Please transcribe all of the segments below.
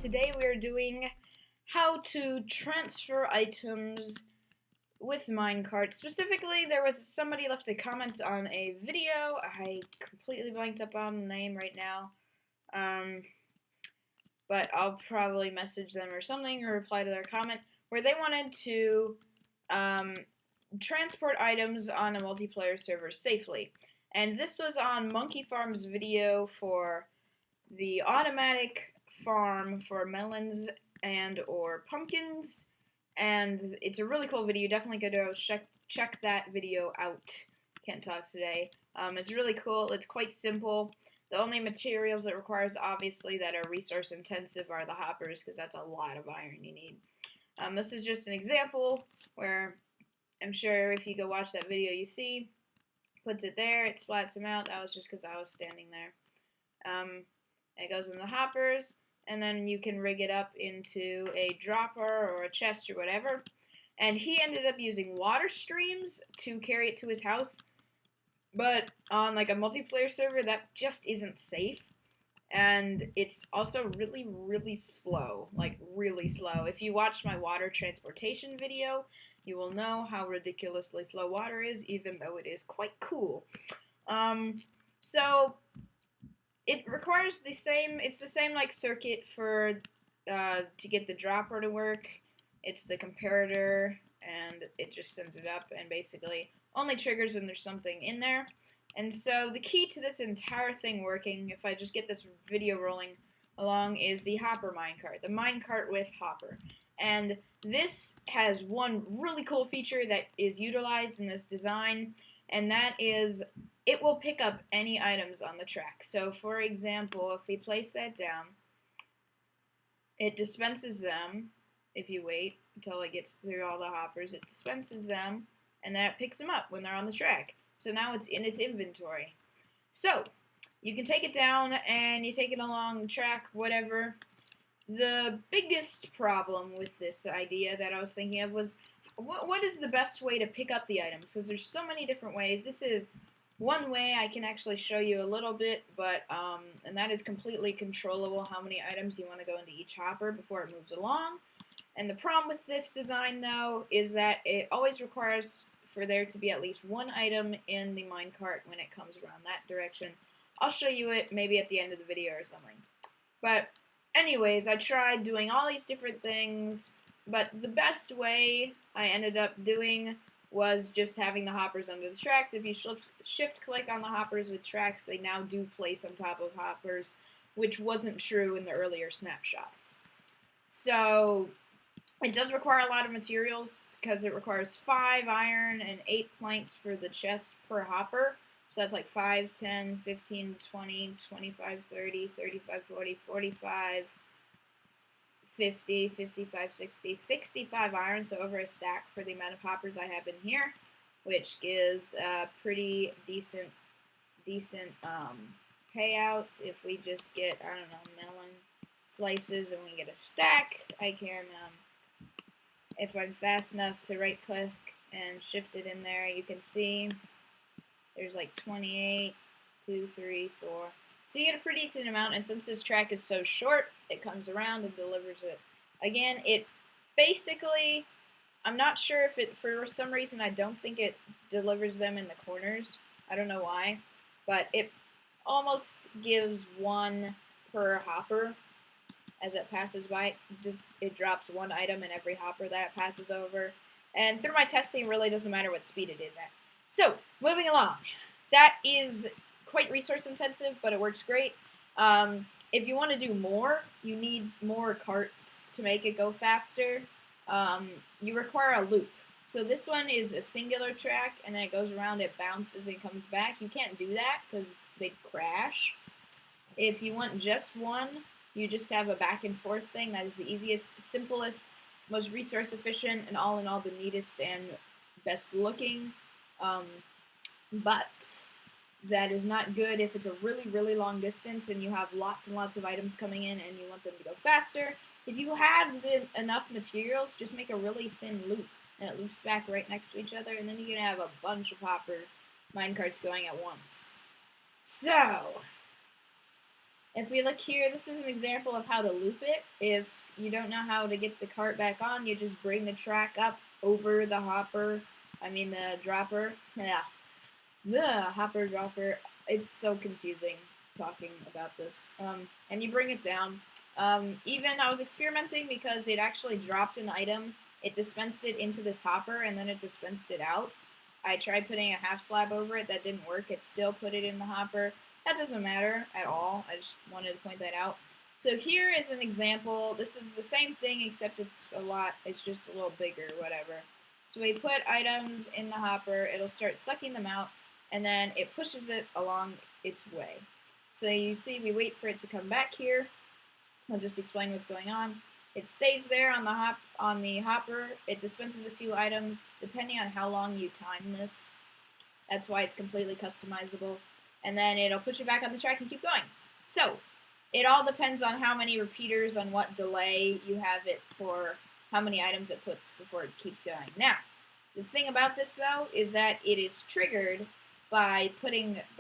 today we are doing how to transfer items with minecart. Specifically, there was somebody left a comment on a video. I completely blanked up on the name right now. But I'll probably message them or something or reply to their comment where they wanted to transport items on a multiplayer server safely. And this was on Monkey Farm's video for the automatic farm for melons and or pumpkins, and it's a really cool video. Definitely go check that video out. Can't talk today. It's really cool. It's quite simple. The only materials it requires, obviously, that are resource intensive are the hoppers, because that's a lot of iron you need. This is just an example where I'm sure if you go watch that video, you see, puts it there, it splats them out. That was just because I was standing there. It goes in the hoppers, and then you can rig it up into a dropper or a chest or whatever. And he ended up using water streams to carry it to his house, but on like a multiplayer server, that just isn't safe. And it's also really, really slow, like really slow. If you watch my water transportation video, you will know how ridiculously slow water is, even though it is quite cool. So it requires it's the same like circuit for to get the dropper to work. It's the comparator, and it just sends it up and basically only triggers when there's something in there. And so the key to this entire thing working, if I just get this video rolling along, is the hopper minecart, the minecart with hopper. And this has one really cool feature that is utilized in this design, and that is it will pick up any items on the track. So, for example, if we place that down, it dispenses them. If you wait until it gets through all the hoppers, it dispenses them, and then it picks them up when they're on the track. So now it's in its inventory. So, you can take it down, and you take it along the track, whatever. The biggest problem with this idea that I was thinking of was, what is the best way to pick up the items? Because there's so many different ways. This is one way. I can actually show you a little bit, but and that is completely controllable how many items you want to go into each hopper before it moves along. And the problem with this design, though, is that it always requires for there to be at least one item in the minecart when it comes around that direction. I'll show you it maybe at the end of the video or something. But anyways, I tried doing all these different things, but the best way I ended up doing was just having the hoppers under the tracks. If you shift click on the hoppers with tracks, they now do place on top of hoppers, which wasn't true in the earlier snapshots. So it does require a lot of materials, because it requires 5 iron and 8 planks for the chest per hopper. So that's like 5, 10, 15, 20, 25, 30, 35, 40, 45, 50, 55, 60, 65 iron, so over a stack for the amount of hoppers I have in here, which gives a pretty decent payout. If we just get, I don't know, melon slices and we get a stack, I can, if I'm fast enough to right click and shift it in there, you can see there's like 28, 2, 3, 4. So you get a pretty decent amount, and since this track is so short, it comes around and delivers it. Again, it basically, I'm not sure if it, for some reason, I don't think it delivers them in the corners. I don't know why, but it almost gives 1 per hopper as it passes by. It drops 1 item in every hopper that it passes over. And through my testing, it really doesn't matter what speed it is at. So, moving along. That is quite resource intensive, but it works great. If you want to do more, you need more carts to make it go faster. You require a loop. So this one is a singular track, and then it goes around, it bounces, and comes back. You can't do that because they crash. If you want just one, you just have a back and forth thing. That is the easiest, simplest, most resource efficient, and all in all the neatest and best looking. But that is not good if it's a really, really long distance and you have lots and lots of items coming in and you want them to go faster. If you have enough materials, just make a really thin loop, and it loops back right next to each other, and then you can have a bunch of hopper minecarts going at once. So, If we look here, this is an example of how to loop it. If you don't know how to get the cart back on, you just bring the track up over the hopper. I mean the dropper. Yeah. The hopper dropper. It's so confusing talking about this. And you bring it down. Even I was experimenting because it actually dropped an item. It dispensed it into this hopper and then it dispensed it out. I tried putting a half slab over it. That didn't work. It still put it in the hopper. That doesn't matter at all. I just wanted to point that out. So here is an example. This is the same thing except it's just a little bigger, whatever. So we put items in the hopper. It'll start sucking them out and then it pushes it along its way. So you see we wait for it to come back here. I'll just explain what's going on. It stays there on the hopper. It dispenses a few items depending on how long you time this. That's why it's completely customizable. And then it'll put you back on the track and keep going. So it all depends on how many repeaters, on what delay you have it for, how many items it puts before it keeps going. Now, the thing about this though is that it is triggered by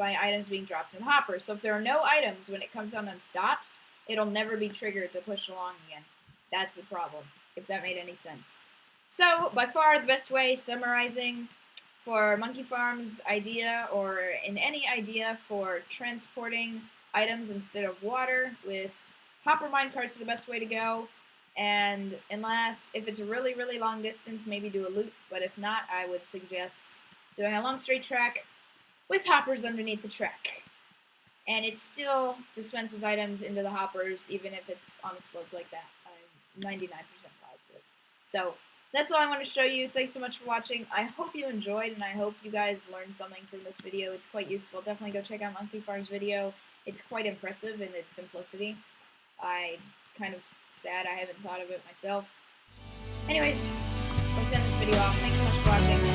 items being dropped in the hopper. So if there are no items when it comes on and stops, it'll never be triggered to push along again. That's the problem, if that made any sense. So, by far the best way, summarizing, for Monkey Farm's idea, or in any idea for transporting items instead of water, with hopper minecarts are the best way to go. And unless, if it's a really, really long distance, maybe do a loop. But if not, I would suggest doing a long straight track with hoppers underneath the track. And it still dispenses items into the hoppers, even if it's on a slope like that. I'm 99% positive. So, that's all I want to show you. Thanks so much for watching. I hope you enjoyed, and I hope you guys learned something from this video. It's quite useful. Definitely go check out Monkey Farm's video. It's quite impressive in its simplicity. I'm kind of sad I haven't thought of it myself. Anyways, let's end this video off. Thanks so much for watching.